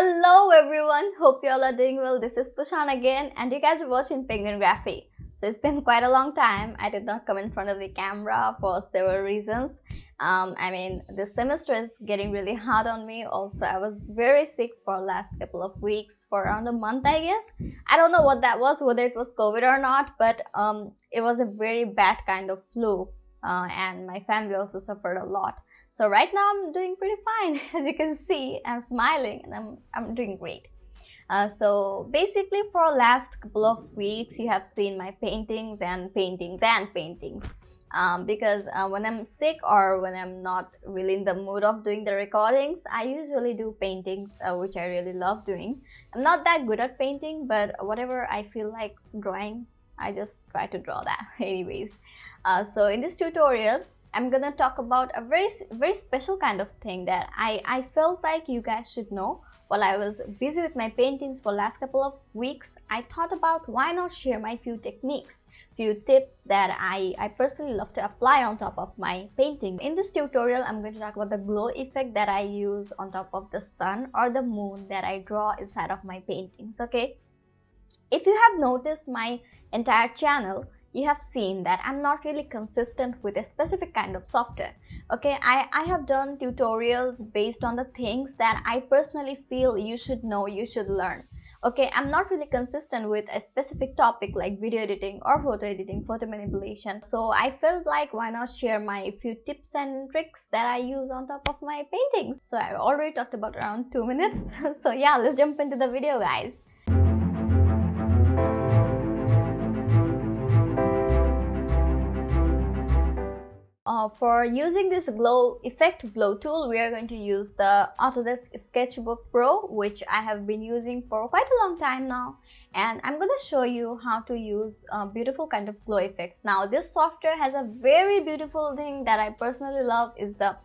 Hello everyone, hope you all are doing well. This is Pushan again and you guys are watching PenguinGraphy. So it's been quite a long time. I did not come in front of the camera for several reasons. This semester is getting really hard on me. Also, I was very sick for last couple of weeks, for around a month I guess. I don't know what that was, whether it was COVID or not, but it was a very bad kind of flu and my family also suffered a lot. So right now I'm doing pretty fine. As you can see, I'm smiling and I'm doing great. So basically for last couple of weeks you have seen my paintings because when I'm sick or when I'm not really in the mood of doing the recordings, I usually do paintings, which I really love doing. I'm not that good at painting, but whatever I feel like drawing, I just try to draw that anyways. So in this tutorial I'm gonna talk about a very special kind of thing that I felt like you guys should know. While I was busy with my paintings for last couple of weeks, I thought about why not share my few techniques, few tips that I personally love to apply on top of my painting. In this tutorial, I'm going to talk about the glow effect that I use on top of the sun or the moon that I draw inside of my paintings, okay? If you have noticed my entire channel, you have seen that I'm not really consistent with a specific kind of software. Okay, I have done tutorials based on the things that I personally feel you should know, you should learn. Okay, I'm not really consistent with a specific topic like video editing or photo editing, photo manipulation. So I felt like why not share my few tips and tricks that I use on top of my paintings. So I already talked about around 2 minutes. So yeah, let's jump into the video, guys. For using this glow tool, we are going to use the Autodesk Sketchbook Pro, which I have been using for quite a long time now, and I'm going to show you how to use beautiful kind of glow effects. Now this software has a very beautiful thing that I personally love, is the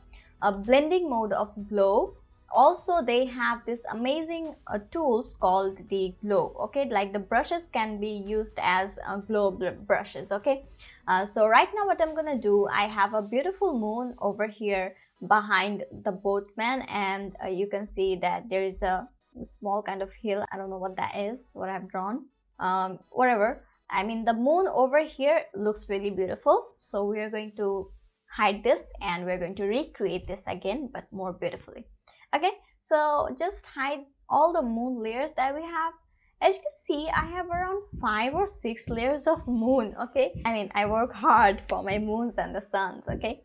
blending mode of glow. Also they have this amazing tools called the glow. Okay, like the brushes can be used as glow brushes. Okay, so right now what I'm gonna do, I have a beautiful moon over here behind the boatman, and you can see that there is a small kind of hill. I don't know what that is, what I've drawn. Whatever, I mean the moon over here looks really beautiful, so we are going to hide this and we're going to recreate this again but more beautifully. Okay, so just hide all the moon layers that we have. As you can see, I have around 5 or 6 layers of moon. Okay, I mean I work hard for my moons and the suns. Okay,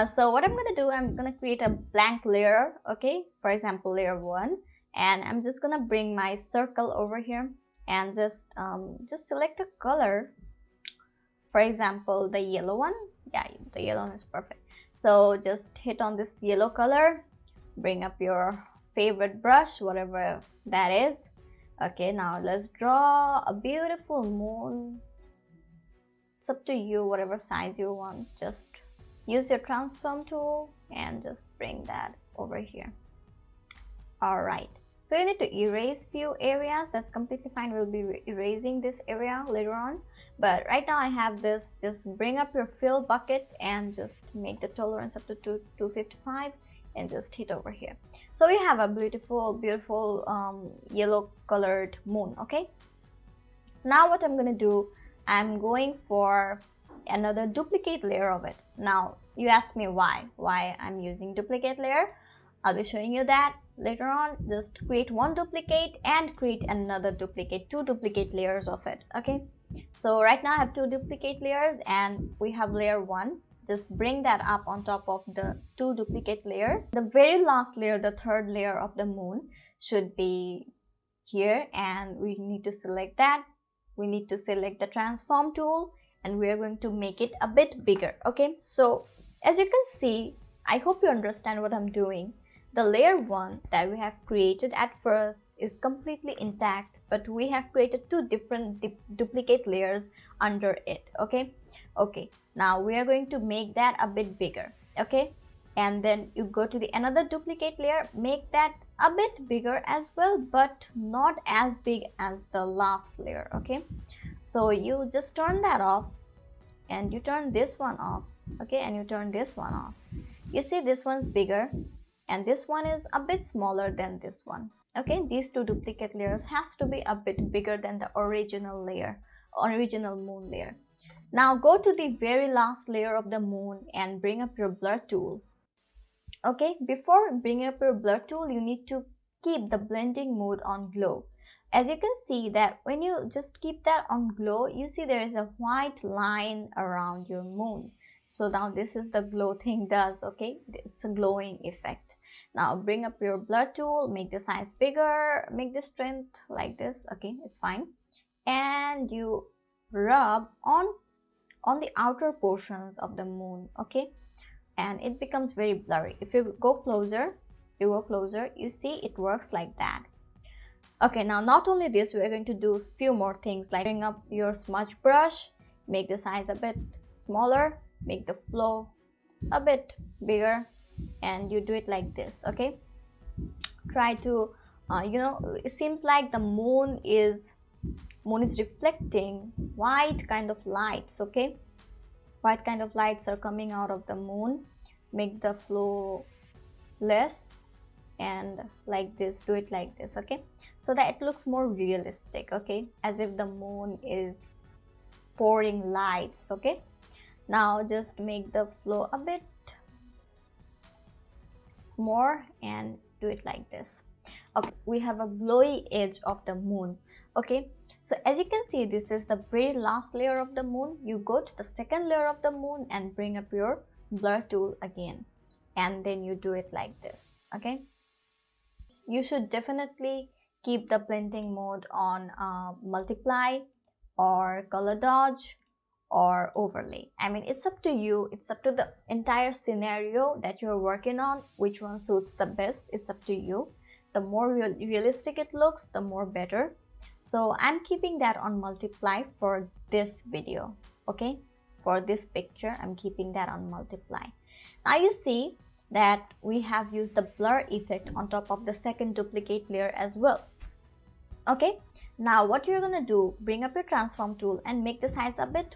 so what I'm gonna do, I'm gonna create a blank layer. Okay, for example layer 1, and I'm just gonna bring my circle over here and just select a color. For example the yellow one. Yeah, the yellow one is perfect. So just hit on this yellow color, bring up your favorite brush, whatever that is. Okay, now let's draw a beautiful moon. It's up to you, whatever size you want. Just use your transform tool and just bring that over here. All right, so you need to erase few areas. That's completely fine. We'll be erasing this area later on, but right now I have this. Just bring up your fill bucket and just make the tolerance up to 255 and just hit over here. So we have a beautiful yellow colored moon. Okay, now what I'm gonna do, I'm going for another duplicate layer of it. Now you asked me why I'm using duplicate layer. I'll be showing you that later on. Just create one duplicate and create another duplicate, 2 duplicate layers of it. Okay, so right now I have 2 duplicate layers and we have layer 1. Just bring that up on top of the 2 duplicate layers. The very last layer, the third layer of the moon, should be here, and we need to select that. We need to select the transform tool and we are going to make it a bit bigger. Okay, so as you can see, I hope you understand what I'm doing. The layer 1 that we have created at first is completely intact, but we have created 2 different duplicate layers under it. Okay, now we are going to make that a bit bigger. Okay, and then you go to the another duplicate layer, make that a bit bigger as well, but not as big as the last layer. Okay, so you just turn that off and you turn this one off. Okay, and you turn this one off. You see this one's bigger and this one is a bit smaller than this one. Okay, these two duplicate layers has to be a bit bigger than the original layer, original moon layer. Now go to the very last layer of the moon and bring up your blur tool. Okay, before bringing up your blur tool, you need to keep the blending mode on glow. As you can see that when you just keep that on glow, you see there is a white line around your moon. So now this is the glow thing does, okay? It's a glowing effect. Now bring up your blur tool, make the size bigger, make the strength like this, okay, it's fine. And you rub on the outer portions of the moon, okay? And it becomes very blurry. If you go closer, you see it works like that. Okay, now not only this, we're going to do a few more things like bring up your smudge brush, make the size a bit smaller, make the flow a bit bigger, and you do it like this, okay? Try to it seems like the moon is reflecting white kind of lights, okay? White kind of lights are coming out of the moon. Make the flow less and like this, do it like this, okay? So that it looks more realistic, okay? As if the moon is pouring lights, okay? Now just make the flow a bit more and do it like this. Okay, we have a glowy edge of the moon, okay? So as you can see, this is the very last layer of the moon. You go to the second layer of the moon and bring up your blur tool again, and then you do it like this, okay? You should definitely keep the blending mode on multiply or color dodge or overlay. I mean, it's up to you. It's up to the entire scenario that you're working on, which one suits the best. It's up to you. The more realistic it looks, the more better. So I'm keeping that on multiply for this video, okay? For this picture, I'm keeping that on multiply. Now you see that we have used the blur effect on top of the second duplicate layer as well, okay? Now what you're gonna do, bring up your transform tool and make the size a bit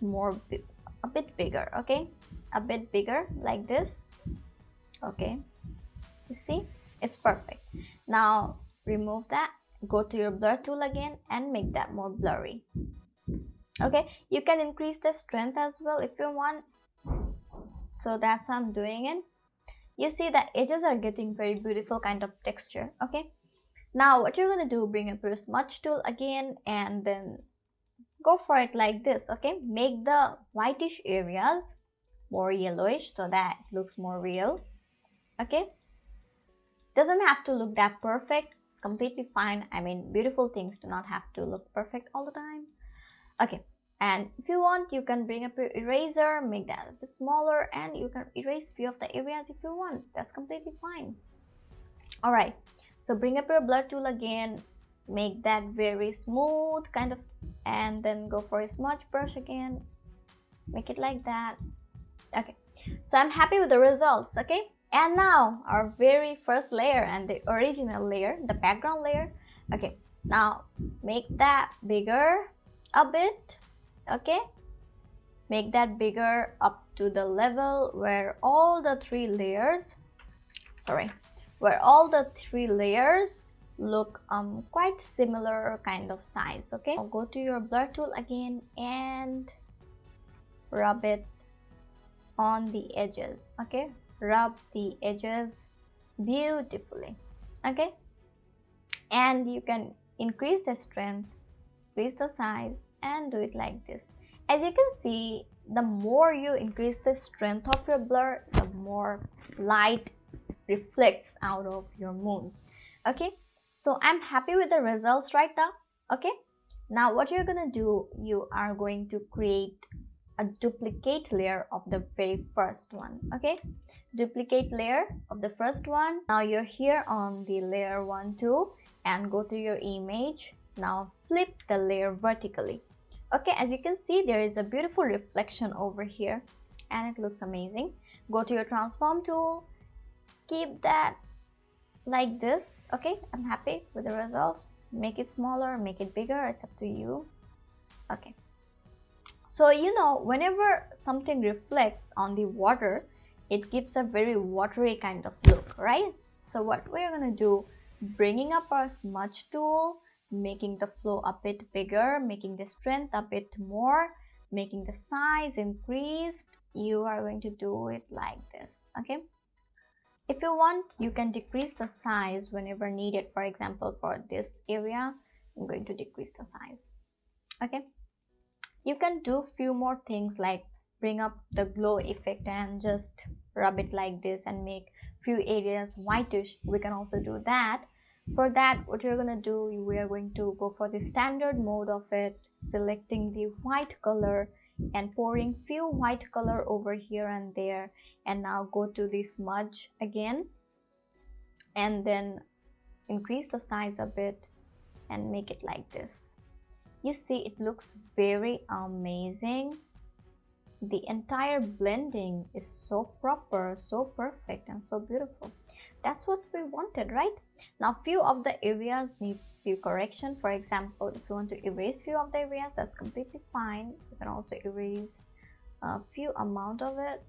bigger, okay? A bit bigger like this, okay? You see, it's perfect. Now remove that, go to your blur tool again and make that more blurry, okay? You can increase the strength as well if you want. So that's how I'm doing it. You see the edges are getting very beautiful kind of texture, okay? Now what you're going to do, bring up your smudge tool again and then go for it like this, okay? Make the whitish areas more yellowish so that it looks more real, okay? Doesn't have to look that perfect. It's completely fine. I mean, beautiful things do not have to look perfect all the time, okay? And if you want, you can bring up your eraser, make that a bit smaller, and you can erase few of the areas if you want. That's completely fine. All right, so bring up your blur tool again, make that very smooth kind of, and then go for a smudge brush again, make it like that, okay? So I'm happy with the results, okay? And now our very first layer and the original layer, the background layer, okay? Now make that bigger a bit, okay? Make that bigger up to the level where all the three layers, look quite similar kind of size, okay? Now go to your blur tool again and rub it on the edges, okay? Rub the edges beautifully, okay? And you can increase the strength, increase the size, and do it like this. As you can see, the more you increase the strength of your blur, the more light reflects out of your moon, okay? So I'm happy with the results right now, okay? Now what you're gonna do, you are going to create a duplicate layer of the very first one, okay? Duplicate layer of the first one. Now you're here on the layer 1, 2 and go to your image. Now flip the layer vertically, okay? As you can see, there is a beautiful reflection over here and it looks amazing. Go to your transform tool, keep that like this, okay? I'm happy with the results. Make it smaller, make it bigger, it's up to you, okay? So you know, whenever something reflects on the water, it gives a very watery kind of look, right? So what we're gonna do, bringing up our smudge tool, making the flow a bit bigger, making the strength a bit more, making the size increased. You are going to do it like this. Okay, if you want, you can decrease the size whenever needed. For example, for this area, I'm going to decrease the size. Okay, you can do few more things like bring up the glow effect and just rub it like this and make few areas whitish. We can also do that. For that, what you're gonna do, we are going to go for the standard mode of it, selecting the white color and pouring few white color over here and there, and now go to the smudge again and then increase the size a bit and make it like this. You see, it looks very amazing. The entire blending is so proper, so perfect, and so beautiful. That's what we wanted, right? Now few of the areas needs few correction. For example, if you want to erase few of the areas, that's completely fine. You can also erase a few amount of it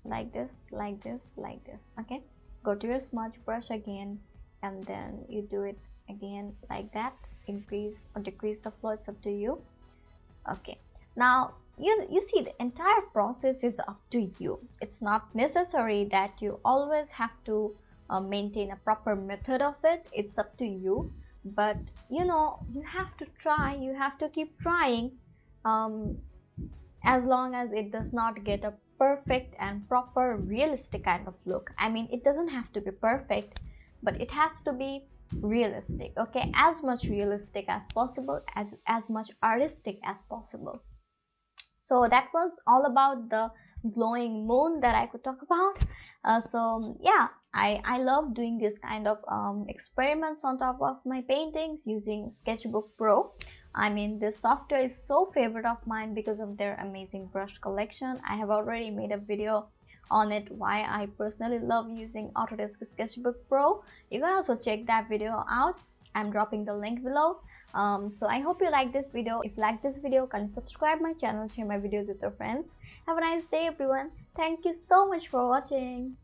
like this, like this, like this. Okay, go to your smudge brush again and then you do it again like that. Increase or decrease the flow, it's up to you. Okay, now you see, the entire process is up to you. It's not necessary that you always have to maintain a proper method of it. It's up to you, but you know, you have to try, you have to keep trying, as long as it does not get a perfect and proper realistic kind of look. I mean, it doesn't have to be perfect, but it has to be realistic. Okay, as much realistic as possible, as much artistic as possible. So that was all about the glowing moon that I could talk about. So yeah, I love doing this kind of experiments on top of my paintings using Sketchbook Pro. I mean, this software is so favorite of mine because of their amazing brush collection. I have already made a video on it, why I personally love using Autodesk Sketchbook Pro. You can also check that video out. I'm dropping the link below. So I hope you like this video. If you like this video, can subscribe my channel, share my videos with your friends. Have a nice day, everyone. Thank you so much for watching.